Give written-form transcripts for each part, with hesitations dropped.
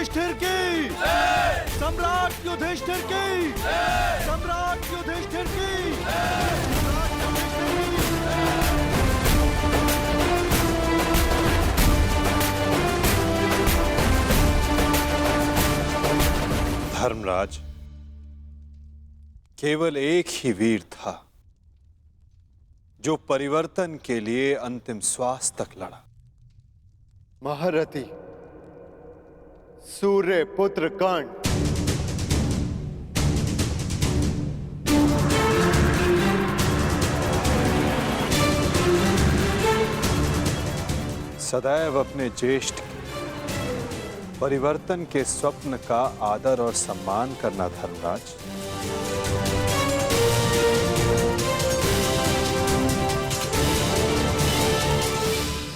युधिष्ठिर की, सम्राट युधिष्ठिर की, सम्राट युधिष्ठिर की, सम्राट युधिष्ठिर की। धर्मराज, केवल एक ही वीर था जो परिवर्तन के लिए अंतिम श्वास तक लड़ा। महारथी सूर्य पुत्र कर्ण। सदैव अपने ज्येष्ठ के परिवर्तन के स्वप्न का आदर और सम्मान करना धर्मराज।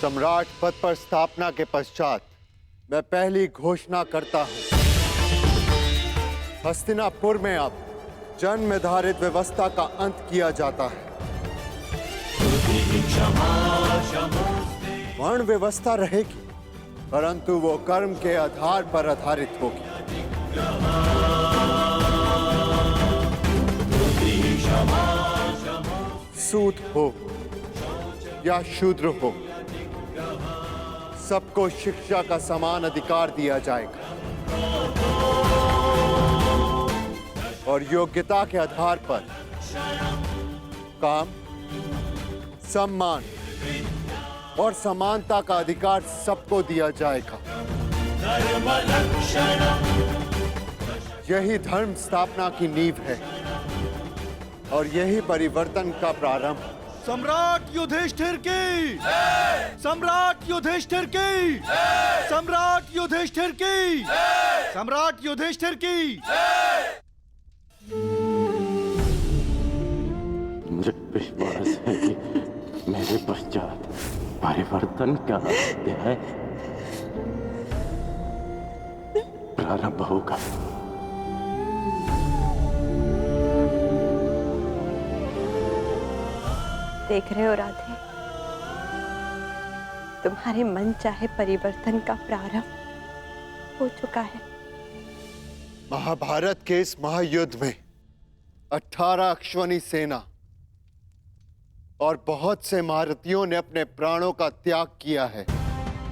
सम्राट पद पर स्थापना के पश्चात मैं पहली घोषणा करता हूं, हस्तिनापुर में अब जन्म आधारित व्यवस्था का अंत किया जाता है। वर्ण व्यवस्था रहेगी, परंतु वो कर्म के आधार पर आधारित होगी। सूत हो या शूद्र हो, सबको शिक्षा का समान अधिकार दिया जाएगा और योग्यता के आधार पर काम, सम्मान और समानता का अधिकार सबको दिया जाएगा। यही धर्म स्थापना की नींव है और यही परिवर्तन का प्रारंभ। सम्राट युधिष्ठिर की, सम्राट युधिष्ठिर की, सम्राट युधिष्ठिर की, सम्राट युधिष्ठिर की। मुझे विश्वास है कि मेरे पश्चात परिवर्तन का अध्याय प्रारंभ होगा। देख रहे हो राधे, तुम्हारे मन चाहे परिवर्तन का प्रारंभ हो चुका है। महाभारत के इस महायुद्ध में 18 अश्वनी सेना और बहुत से महारथियों ने अपने प्राणों का त्याग किया है।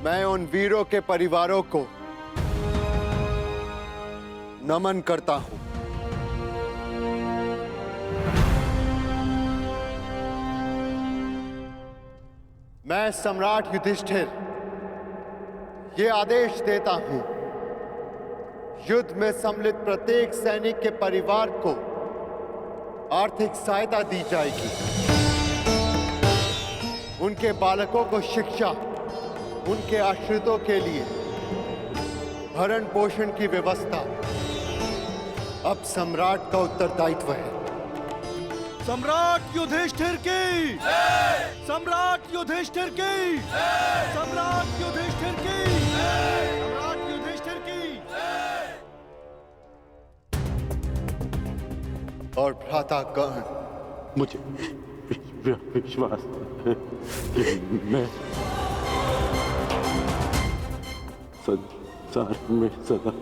मैं उन वीरों के परिवारों को नमन करता हूं। मैं सम्राट युधिष्ठिर ये आदेश देता हूं, युद्ध में सम्मिलित प्रत्येक सैनिक के परिवार को आर्थिक सहायता दी जाएगी। उनके बालकों को शिक्षा, उनके आश्रितों के लिए भरण पोषण की व्यवस्था अब सम्राट का उत्तरदायित्व है। सम्राट युधिष्ठिर की, सम्राट युधिष्ठिर की, सम्राट युधिष्ठिर की, सम्राट युधिष्ठिर की। और भ्राता कर्ण, मुझे विश्वास है कि मैं संसार में सदा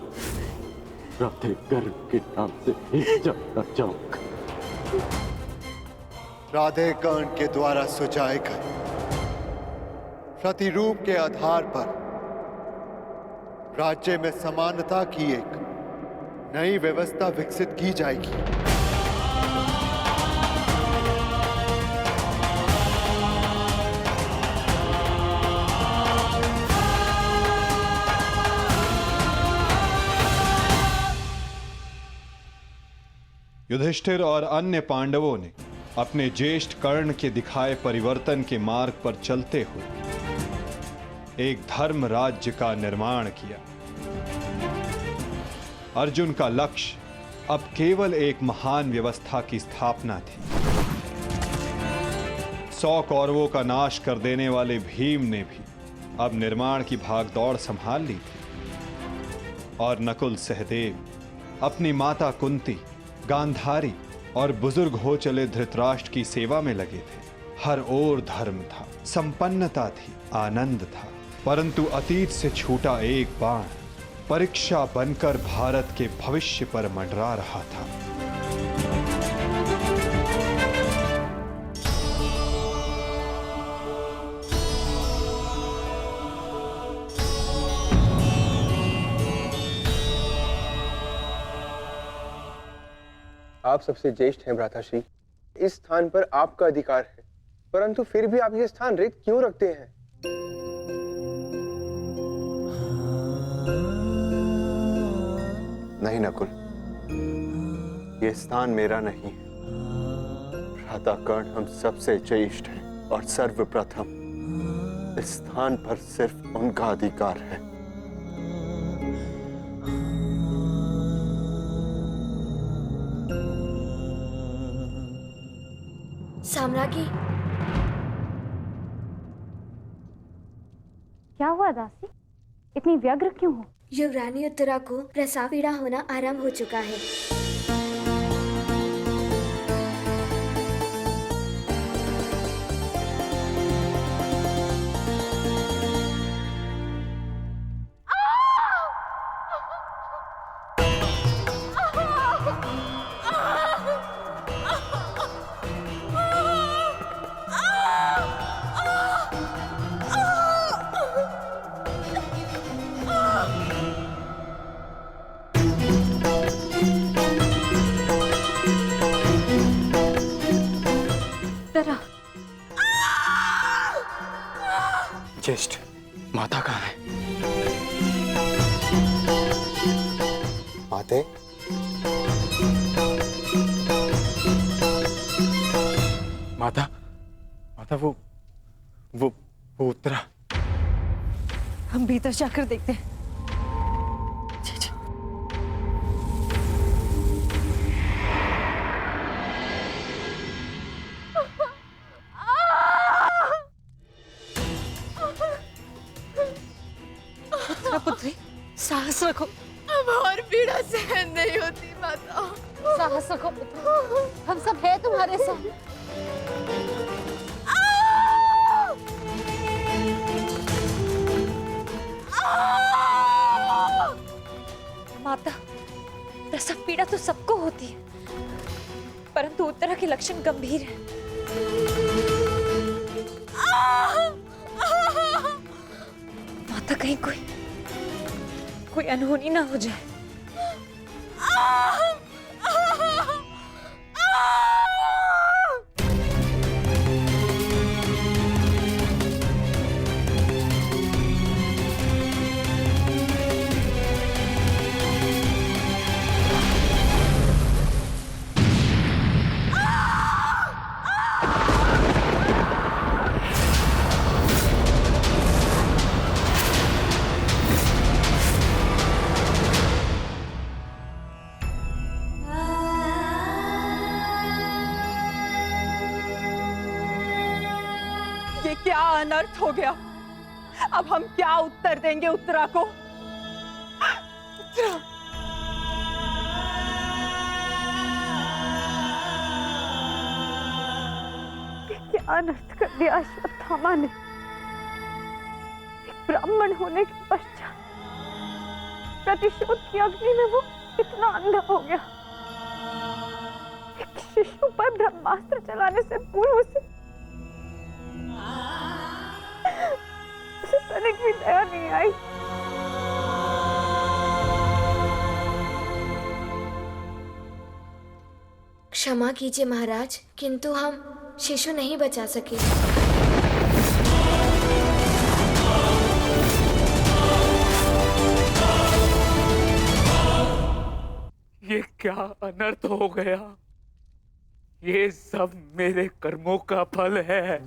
राधे कर्ण के नाम से ही जाना चाहूंगा। राधे कर्ण के द्वारा सुझाए गए प्रतिरूप के आधार पर राज्य में समानता की एक नई व्यवस्था विकसित की जाएगी। युधिष्ठिर और अन्य पांडवों ने अपने ज्येष्ठ कर्ण के दिखाए परिवर्तन के मार्ग पर चलते हुए एक धर्म राज्य का निर्माण किया। अर्जुन का लक्ष्य अब केवल एक महान व्यवस्था की स्थापना थी। 100 कौरवों का नाश कर देने वाले भीम ने भी अब निर्माण की भागदौड़ संभाल ली थी और नकुल सहदेव अपनी माता कुंती, गांधारी और बुजुर्ग हो चले धृतराष्ट्र की सेवा में लगे थे। हर ओर धर्म था, संपन्नता थी, आनंद था, परंतु अतीत से छूटा एक बाण परीक्षा बनकर भारत के भविष्य पर मंडरा रहा था। आप सबसे ज्येष्ठ हैं भ्राताश्री। इस स्थान पर आपका अधिकार है, परंतु फिर भी आप ये स्थान रिक्त क्यों रखते हैं? नहीं नकुल, ये स्थान मेरा नहीं है। भ्राता कर्ण हम सबसे ज्येष्ठ हैं और सर्वप्रथम इस स्थान पर सिर्फ उनका अधिकार है। साम्राज्ञी, क्या हुआ दासी? इतनी व्यग्र क्यों हो? युवरानी उत्तरा को प्रसव पीड़ा होना आरंभ हो चुका है। ज्येष्ठ, माता कहाँ है? माते, माता, माता वो उत्तरा। हम भीतर जाकर देखते हैं। पुत्री, साहस रखो। अब और पीड़ा सहन नहीं होती माता। साहस रखो पुत्र, हम सब हैं तुम्हारे साथ। माता, प्रसव पीड़ा तो सबको होती है, परंतु उत्तरा के लक्षण गंभीर हैं। माता, कहीं कोई अनहोनी ना हो जाए। ये क्या अनर्थ हो गया? अब हम क्या उत्तर देंगे उत्तरा को? उत्तरा, क्या अनर्थ कर दिया अश्वत्थामा ने। एक ब्राह्मण होने के पश्चात प्रतिशोध की अग्नि में वो इतना अंधा हो गया। एक शिशु पर ब्रह्मास्त्र चलाने से पूर्व उसे तनिक भी दया नहीं आई। क्षमा कीजिए महाराज, किंतु हम शिशु नहीं बचा सके। ये क्या अनर्थ हो गया? ये सब मेरे कर्मों का फल है।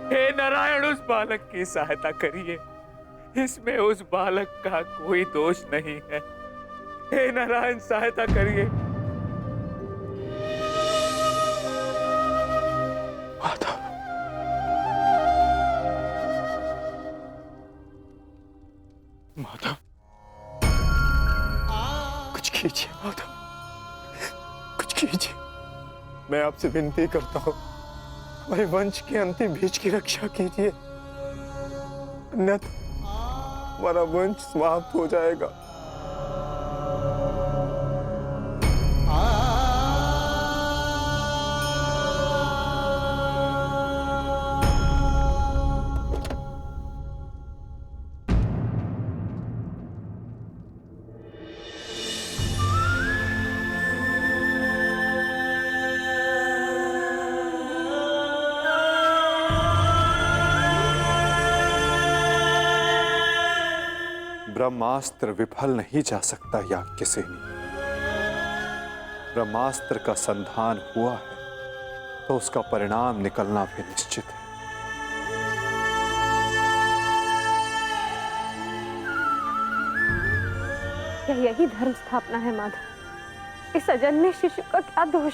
हे नारायण, उस बालक की सहायता करिए। इसमें उस बालक का कोई दोष नहीं है। हे नारायण, सहायता करिए। माता, माता, कुछ कीजिए माता, कुछ कीजिए। मैं आपसे विनती करता हूँ, हमारे वंश के अंतिम बीज की रक्षा कीजिए। हमारा वंश समाप्त हो जाएगा। ब्रह्मास्त्र विफल नहीं जा सकता याज्ञसेनी। ब्रह्मास्त्र का संधान हुआ है तो उसका परिणाम निकलना भी निश्चित है। क्या यही धर्म स्थापना है माधव? इस अजन्मे शिशु का क्या दोष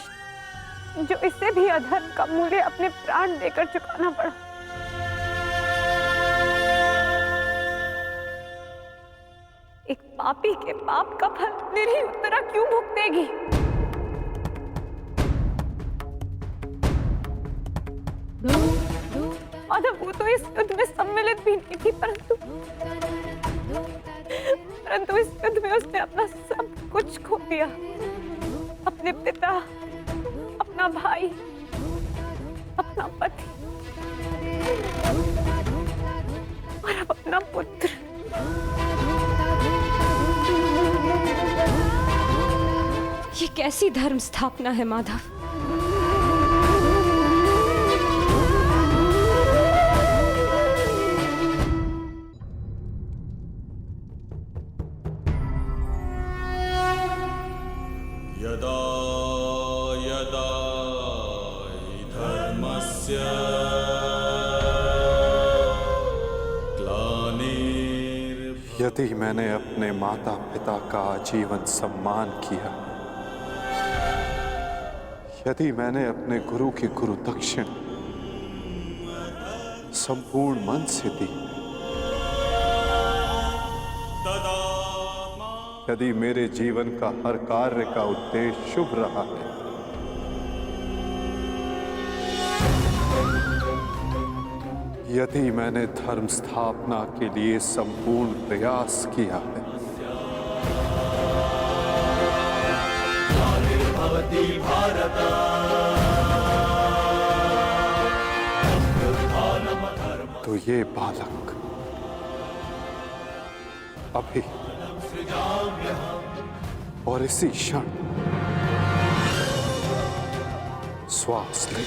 जो इससे भी अधर्म का मूल्य अपने प्राण देकर चुकाना पड़ा? एक पापी के पाप का फल निरीह उत्तरा क्यों भुगतेगी? माधव, वो तो इस युद्ध में सम्मिलित भी नहीं थी, परंतु इस युद्ध में उसने अपना सब कुछ खो दिया। अपने पिता, अपना भाई, अपना पति और अब अपना पुत्र। ये कैसी धर्म स्थापना है माधव? यदा यदा हि धर्मस्य ग्लानिर्भवति। यदि मैंने अपने माता पिता का आजीवन सम्मान किया, यदि मैंने अपने गुरु की गुरु दक्षिण संपूर्ण मन से दी, यदि मेरे जीवन का हर कार्य का उद्देश्य शुभ रहा है, यदि मैंने धर्म स्थापना के लिए संपूर्ण प्रयास किया है, तो ये बालक अभी और इसी क्षण श्वास ले।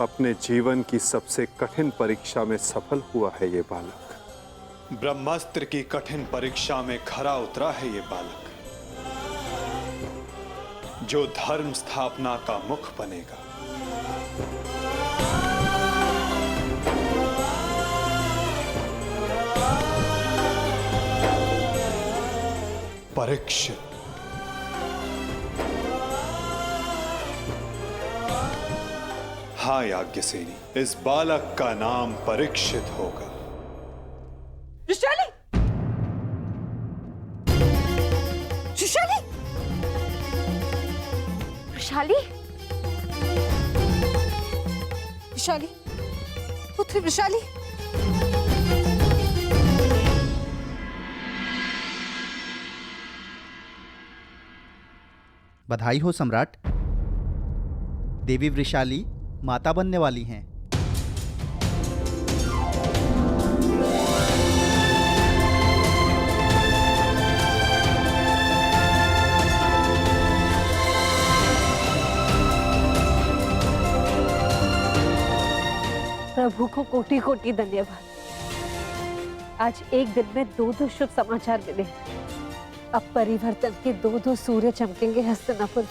अपने जीवन की सबसे कठिन परीक्षा में सफल हुआ है ये बालक। ब्रह्मास्त्र की कठिन परीक्षा में खरा उतरा है ये बालक, जो धर्म स्थापना का मुख बनेगा। परीक्षित। हाँ याज्ञसेनी, इस बालक का नाम परीक्षित होगा। वृषाली! वृषाली! वृषाली! वृषाली! पुत्री वृषाली! बधाई हो सम्राट। देवी वृषाली माता बनने वाली हैं। प्रभु को कोटि कोटि धन्यवाद। आज एक दिन में 2 शुभ समाचार मिले। अब परिवर्तन के 2 सूर्य चमकेंगे हस्तिनापुर।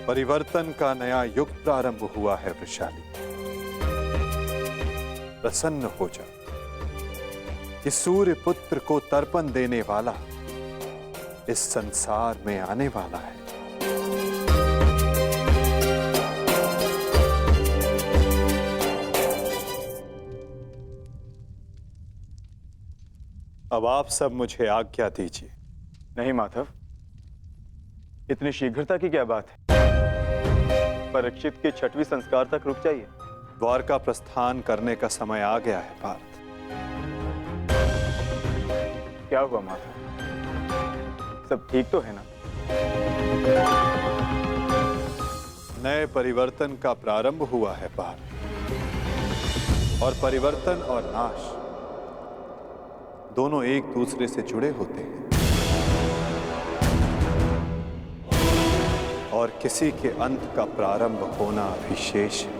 परिवर्तन का नया युग प्रारंभ हुआ है वृषाली। प्रसन्न हो जा कि सूर्य पुत्र को तर्पण देने वाला इस संसार में आने वाला है। अब आप सब मुझे आज्ञा दीजिए। नहीं माधव, इतनी शीघ्रता की क्या बात है? परीक्षित के 6वें संस्कार तक रुक जाइए। द्वारका प्रस्थान करने का समय आ गया है पार्थ। क्या हुआ माधव, सब ठीक तो है ना? नए परिवर्तन का प्रारंभ हुआ है पार्थ, और परिवर्तन और नाश दोनों एक दूसरे से जुड़े होते हैं, और किसी के अंत का प्रारंभ होना भी शेष है।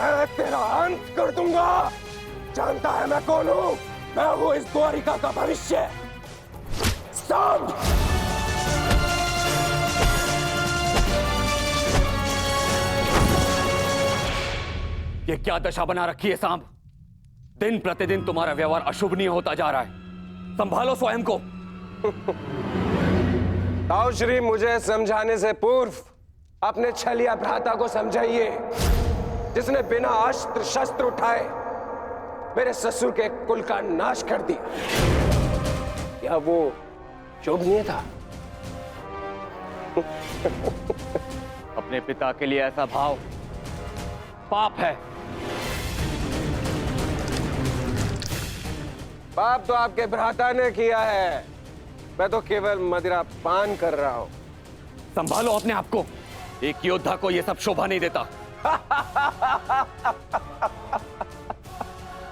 मैं तेरा अंत कर दूंगा। जानता है मैं कौन हूं? मैं हूं इस द्वारिका का भविष्य। सांब! ये क्या दशा बना रखी है सांब? दिन प्रतिदिन तुम्हारा व्यवहार अशुभनीय होता जा रहा है। संभालो स्वयं को। ताऊ श्री, मुझे समझाने से पूर्व अपने छलिया भ्राता को समझाइए, जिसने बिना अस्त्र शस्त्र उठाए मेरे ससुर के कुल का नाश कर दिया। क्या वो शोभनीय था? अपने पिता के लिए ऐसा भाव पाप है। पाप तो आपके भ्राता ने किया है, मैं तो केवल मदिरा पान कर रहा हूं। संभालो अपने आप को। एक योद्धा को यह सब शोभा नहीं देता।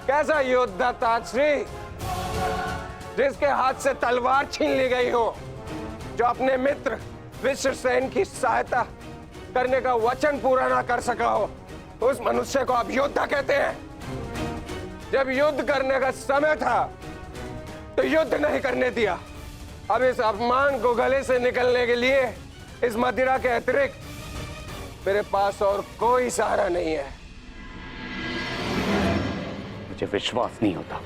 कैसा योद्धा ताजश्री, जिसके हाथ से तलवार छीन ली गई हो, जो अपने मित्र विश्वसेन की सहायता करने का वचन पूरा ना कर सका हो, उस मनुष्य को आप योद्धा कहते हैं? जब युद्ध करने का समय था तो युद्ध नहीं करने दिया। अब इस अपमान को गले से निकलने के लिए इस मदिरा के अतिरिक्त मेरे पास और कोई सहारा नहीं है। मुझे विश्वास नहीं होता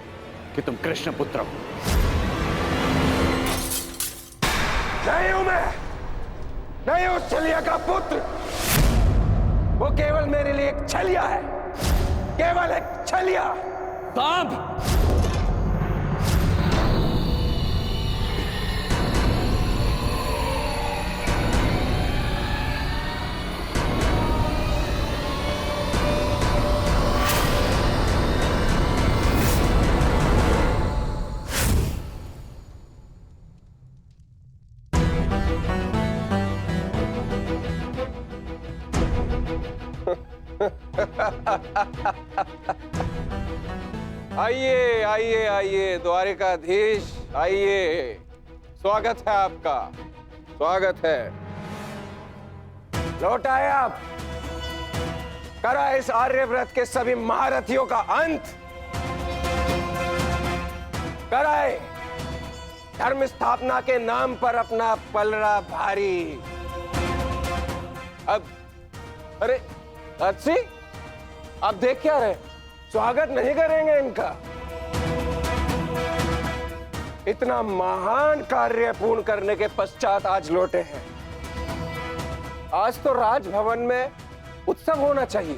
कि तुम कृष्ण पुत्र हो। नहीं हूं मैं, नहीं उस छलिया का पुत्र। वो केवल मेरे लिए एक छलिया है, केवल एक छलिया। सांब! आइए आइए आइए द्वारिकाधीश, आइए। स्वागत है आपका, स्वागत है। लौट आए आप। करा इस आर्यव्रत के सभी महारथियों का अंत। कराए धर्म स्थापना के नाम पर अपना पलड़ा भारी। अब अरे अच्छी, आप देख क्या रहे? स्वागत नहीं करेंगे इनका? इतना महान कार्य पूर्ण करने के पश्चात आज लौटे हैं। आज तो राजभवन में उत्सव होना चाहिए।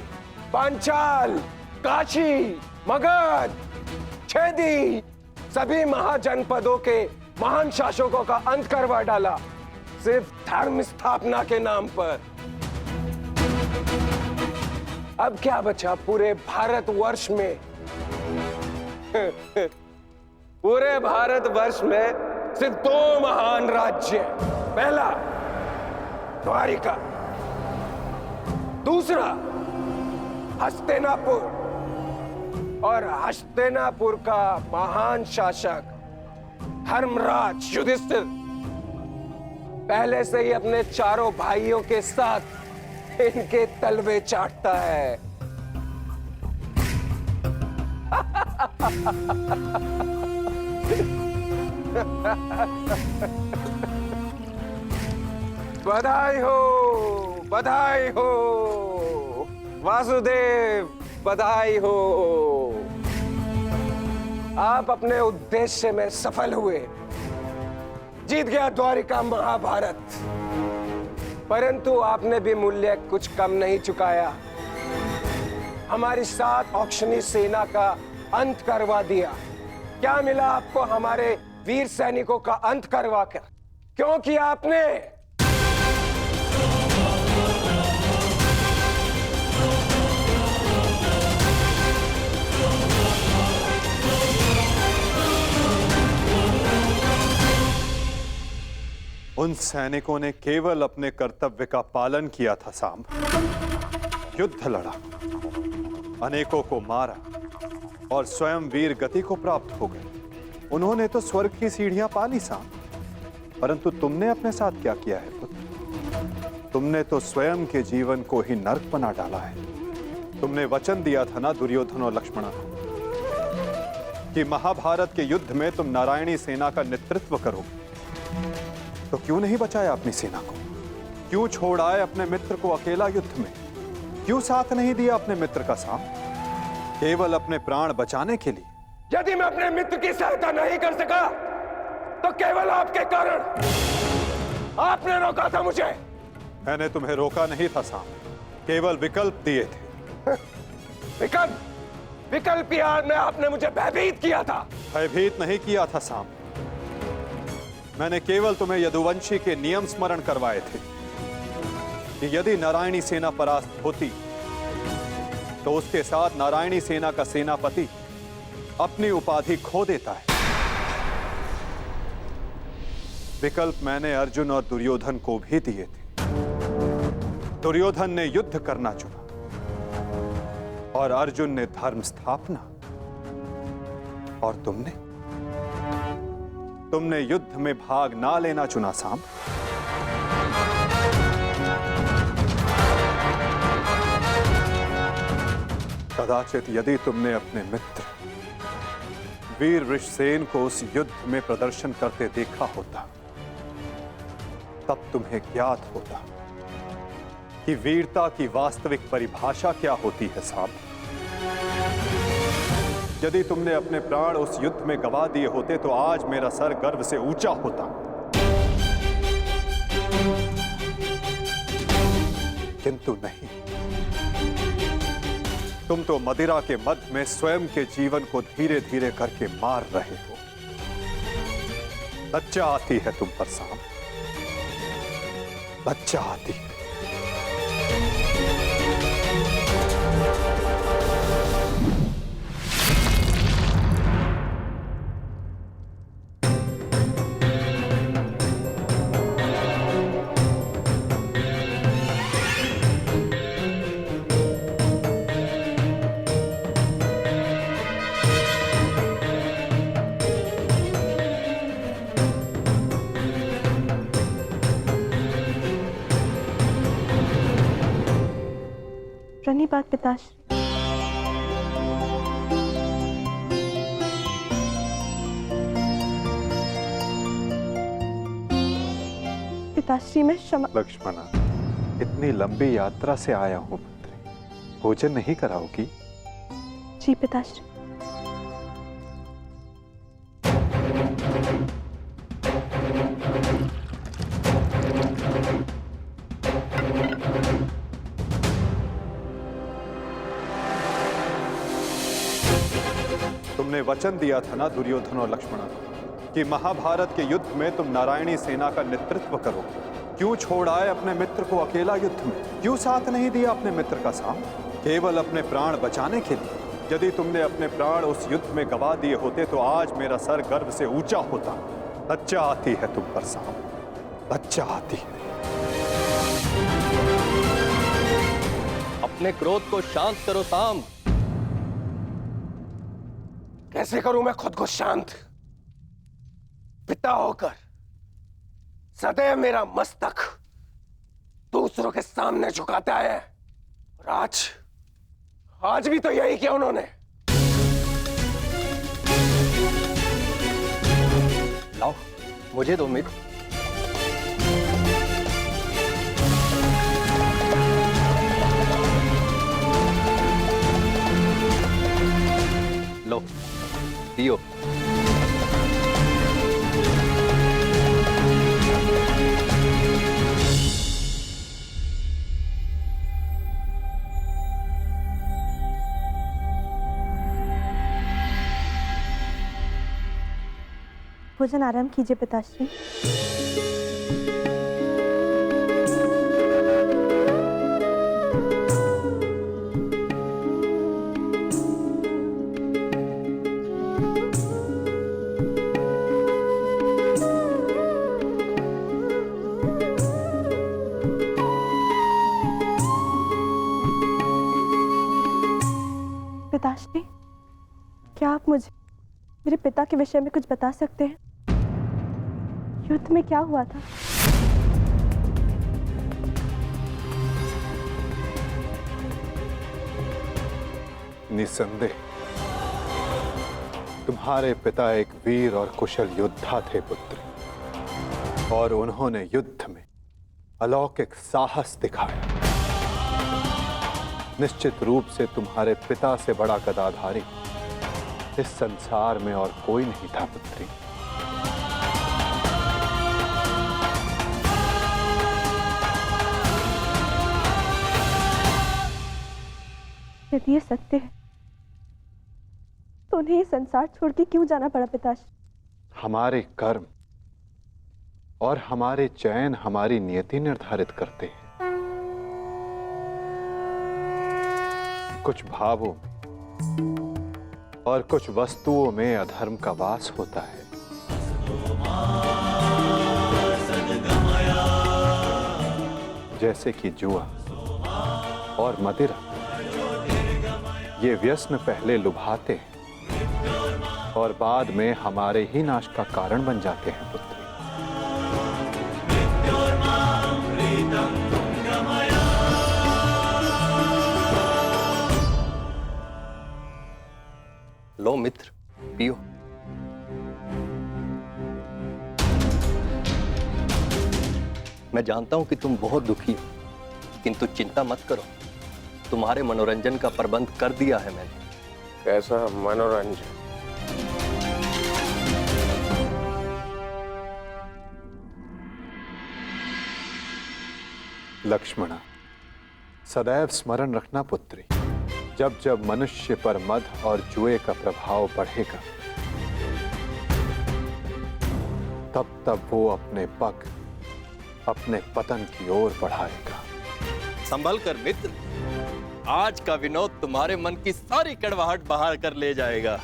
पांचाल, काशी, मगध, छेदी, सभी महाजनपदों के महान शासकों का अंत करवा डाला। सिर्फ धर्म स्थापना के नाम पर। अब क्या बचा पूरे भारतवर्ष में? पूरे भारतवर्ष में सिर्फ 2 महान राज्य। पहला द्वारिका, दूसरा हस्तिनापुर। और हस्तिनापुर का महान शासक धर्मराज युधिष्ठिर पहले से ही अपने चारों भाइयों के साथ इनके तलवे चाटता है। बधाई हो, बधाई हो वासुदेव, बधाई हो। आप अपने उद्देश्य में सफल हुए, जीत गया द्वारिका महाभारत। परंतु आपने भी मूल्य कुछ कम नहीं चुकाया। हमारी 7 औक्षणी सेना का अंत करवा दिया। क्या मिला आपको हमारे वीर सैनिकों का अंत करवा कर? क्योंकि आपने उन सैनिकों ने केवल अपने कर्तव्य का पालन किया था सांब। युद्ध लड़ा, अनेकों को मारा और स्वयं वीर गति को प्राप्त हो गए। उन्होंने तो स्वर्ग की सीढ़ियां पा ली सांब। परंतु तुमने अपने साथ क्या किया है पुत्र? तुमने तो स्वयं के जीवन को ही नर्क बना डाला है। तुमने वचन दिया था ना दुर्योधन और लक्ष्मण को कि महाभारत के युद्ध में तुम नारायणी सेना का नेतृत्व करोगे। तो क्यों नहीं बचाया अपनी सेना को? क्यों छोड़ आए अपने मित्र को अकेला युद्ध में? क्यों साथ नहीं दिया अपने मित्र का साथ? केवल अपने प्राण बचाने के लिए? यदि मैं अपने मित्र की सहायता नहीं कर सका तो केवल आपके कारण। आपने रोका था मुझे। मैंने तुम्हें रोका नहीं था साम, केवल विकल्प दिए थे। विकल्प? विकल्प यार में आपने मुझे भयभीत किया था। भयभीत नहीं किया था साम, मैंने केवल तुम्हें यदुवंशी के नियम स्मरण करवाए थे कि यदि नारायणी सेना परास्त होती तो उसके साथ नारायणी सेना का सेनापति अपनी उपाधि खो देता है। विकल्प मैंने अर्जुन और दुर्योधन को भी दिए थे। दुर्योधन ने युद्ध करना चुना और अर्जुन ने धर्म स्थापना। और तुमने युद्ध में भाग ना लेना चुना सांब। कदाचित यदि तुमने अपने मित्र वीर वृषसेन को उस युद्ध में प्रदर्शन करते देखा होता तब तुम्हें ज्ञात होता कि वीरता की वास्तविक परिभाषा क्या होती है सांब। यदि तुमने अपने प्राण उस युद्ध में गवा दिए होते तो आज मेरा सर गर्व से ऊंचा होता। किंतु नहीं, तुम तो मदिरा के मध्य में स्वयं के जीवन को धीरे धीरे करके मार रहे हो। लज्जा आती है तुम पर सांब, लज्जा आती है। प्रणिपात पिताश्री। पिताश्री मैं क्षमा। लक्ष्मणा, इतनी लंबी यात्रा से आया हूं पुत्री, भोजन नहीं कराओगी? जी पिताश्री। तुमने वचन दिया था ना दुर्योधन और लक्ष्मण को कि महाभारत के युद्ध में तुम नारायणी सेना का नेतृत्व करो? क्यों छोड़ आए अपने मित्र को अकेला युद्ध में? क्यों साथ नहीं दिया अपने मित्र का साथ? केवल अपने प्राण बचाने के लिए? यदि तुमने अपने प्राण उस युद्ध में गवा दिए होते तो आज मेरा सर गर्व से ऊंचा होता। लज्जा आती है तुम पर साम, लज्जा आती है। अपने क्रोध को शांत करो साम। कैसे करूं मैं खुद को शांत? पिता होकर सदैव मेरा मस्तक दूसरों के सामने झुकाता है, और आज भी तो यही किया उन्होंने। लाओ, मुझे दो मित्र। लो, पियो। भोजन आराम कीजिए पिताश्री। पिताश्री, क्या आप मुझे मेरे पिता के विषय में कुछ बता सकते हैं? युद्ध में क्या हुआ था? निसंदेह तुम्हारे पिता एक वीर और कुशल योद्धा थे पुत्र, और उन्होंने युद्ध में अलौकिक साहस दिखाया। निश्चित रूप से तुम्हारे पिता से बड़ा गदाधारी इस संसार में और कोई नहीं था पुत्री। यदि ये सत्य है तो उन्हें ये संसार छोड़ के क्यों जाना पड़ा पिताश्री? हमारे कर्म और हमारे चयन हमारी नियति निर्धारित करते हैं। कुछ भावों और कुछ वस्तुओं में अधर्म का वास होता है। जैसे कि जुआ और मदिरा, ये व्यसन पहले लुभाते हैं और बाद में हमारे ही नाश का कारण बन जाते हैं पुत्री। लो मित्र, पियो। मैं जानता हूं कि तुम बहुत दुखी हो, किंतु चिंता मत करो, तुम्हारे मनोरंजन का प्रबंध कर दिया है मैंने। कैसा मनोरंजन? लक्ष्मणा, सदैव स्मरण रखना पुत्री, जब जब मनुष्य पर मद और जुए का प्रभाव बढ़ेगा, तब तब वो अपने पग अपने पतन की ओर बढ़ाएगा। संभल कर मित्र, आज का विनोद तुम्हारे मन की सारी कड़वाहट बाहर कर ले जाएगा।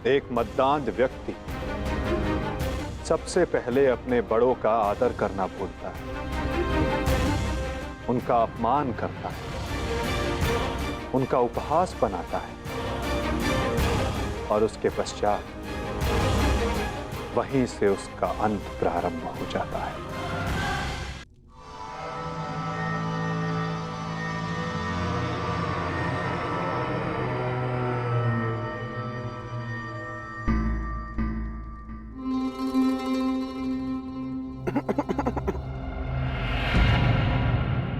एक मद्दांध व्यक्ति सबसे पहले अपने बड़ों का आदर करना भूलता है, उनका अपमान करता है, उनका उपहास बनाता है, और उसके पश्चात वहीं से उसका अंत प्रारंभ हो जाता है।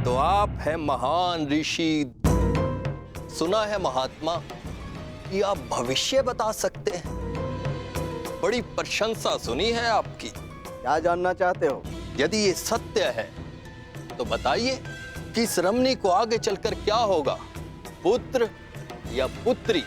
तो आप हैं महान ऋषि, सुना है महात्मा कि आप भविष्य बता सकते हैं। बड़ी प्रशंसा सुनी है आपकी। क्या जानना चाहते हो? यदि ये सत्य है तो बताइए कि इस रमणी को आगे चलकर क्या होगा, पुत्र या पुत्री?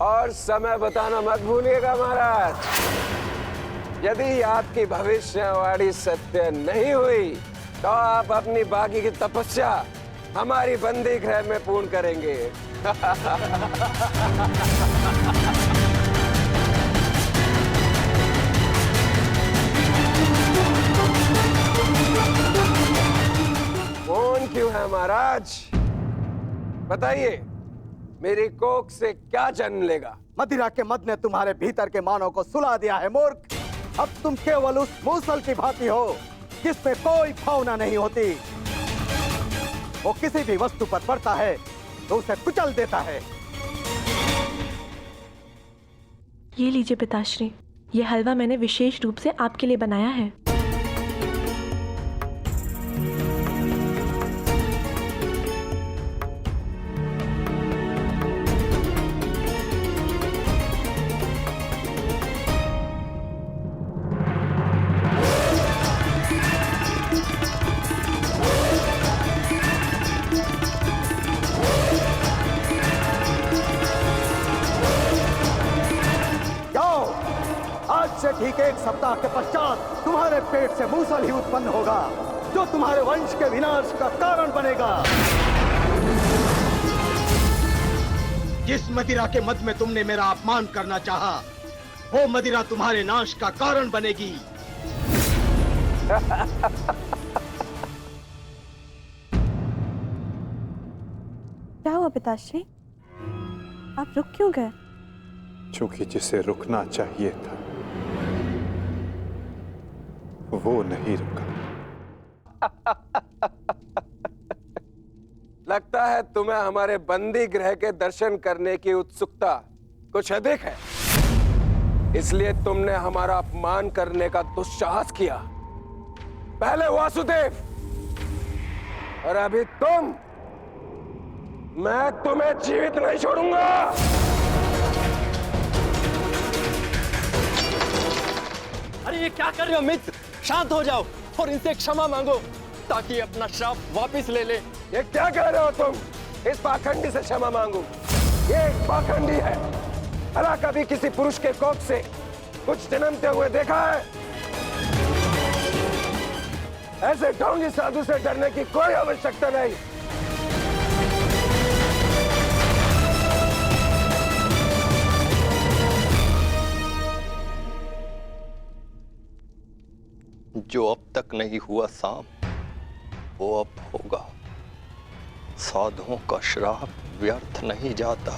और समय बताना मत भूलिएगा महाराज। यदि आपकी भविष्यवाणी सत्य नहीं हुई तो आप अपनी बाकी की तपस्या हमारी बंदी गृह में पूर्ण करेंगे। कौन क्यों है महाराज? बताइए, मेरी कोख से क्या जन्म लेगा? मदिरा के मद ने तुम्हारे भीतर के मानव को सुला दिया है मूर्ख। अब तुम केवल उस मूसल की भांति हो जिसमें कोई भावना नहीं होती। वो किसी भी वस्तु पर पड़ता है तो उसे कुचल देता है। ये लीजिए पिताश्री, ये हलवा मैंने विशेष रूप से आपके लिए बनाया है। ठीक 1 सप्ताह के पश्चात तुम्हारे पेट से मूसल ही उत्पन्न होगा जो तुम्हारे वंश के विनाश का कारण बनेगा। जिस मदिरा के मद में तुमने मेरा अपमान करना चाहा, वो मदिरा तुम्हारे नाश का कारण बनेगी। क्या हुआ पिताश्री? आप रुक क्यों गए? क्योंकि जिसे रुकना चाहिए था वो नहीं रुका। लगता है तुम्हें हमारे बंदी गृह के दर्शन करने की उत्सुकता कुछ अधिक है, इसलिए तुमने हमारा अपमान करने का दुस्साहस किया। पहले वासुदेव और अभी तुम। मैं तुम्हें जीवित नहीं छोड़ूंगा। अरे ये क्या कर रहे हो मित्र? शांत हो जाओ और इनसे क्षमा मांगो ताकि अपना श्राप वापस ले ले। ये क्या कह रहे हो तुम? इस पाखंडी से क्षमा मांगू? ये एक पाखंडी है। भला कभी किसी पुरुष के कोख से कुछ जन्मते हुए देखा है? ऐसे ढोंगी साधु से डरने की कोई आवश्यकता नहीं। जो अब तक नहीं हुआ शाम, वो अब होगा। साधुओं का श्राप व्यर्थ नहीं जाता।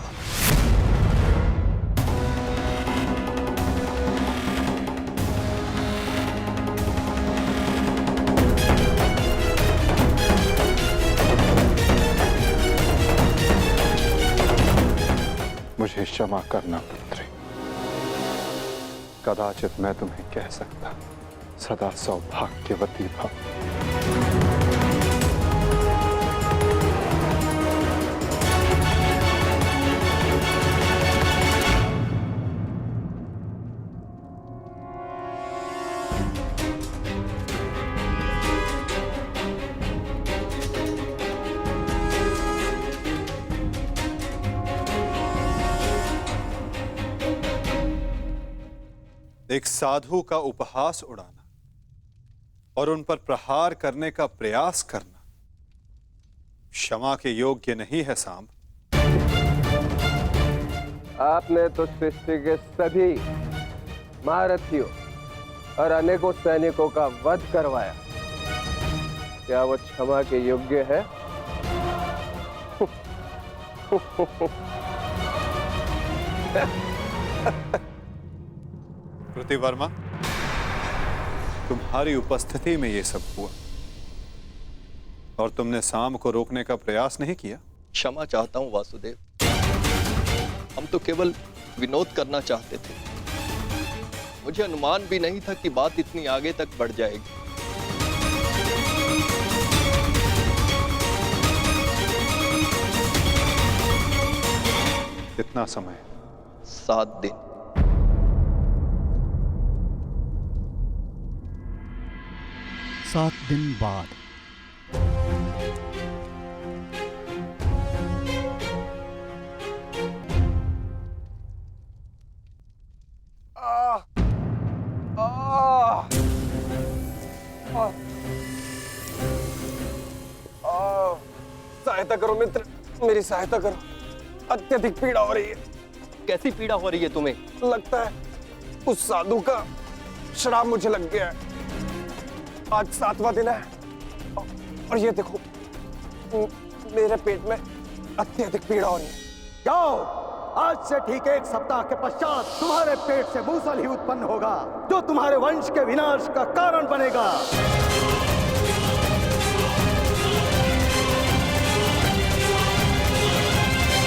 मुझे क्षमा करना पुत्री। कदाचित मैं तुम्हें कह सकता सदा सौभाग्यवती भव। एक साधु का उपहास उड़ाना और उन पर प्रहार करने का प्रयास करना क्षमा के योग्य नहीं है सांब। आपने तो सृष्टि के सभी महारथियों और अनेकों सैनिकों का वध करवाया। क्या वो क्षमा के योग्य है? प्रतिवर्मा, तुम्हारी उपस्थिति में ये सब हुआ और तुमने सांब को रोकने का प्रयास नहीं किया। क्षमा चाहता हूं वासुदेव, हम तो केवल विनोद करना चाहते थे। मुझे अनुमान भी नहीं था कि बात इतनी आगे तक बढ़ जाएगी। कितना समय? 7 दिन। सात दिन बाद सहायता करो मित्र, मेरी सहायता करो। अत्यधिक पीड़ा हो रही है। कैसी पीड़ा हो रही है तुम्हें? लगता है उस साधु का श्राप मुझे लग गया है। आज 7वां दिन है और ये देखो मेरे पेट में अत्यधिक पीड़ा हो रही है। जाओ, आज से ठीक 1 सप्ताह के पश्चात तुम्हारे पेट से मूसल ही उत्पन्न होगा, जो तुम्हारे वंश के विनाश का कारण बनेगा।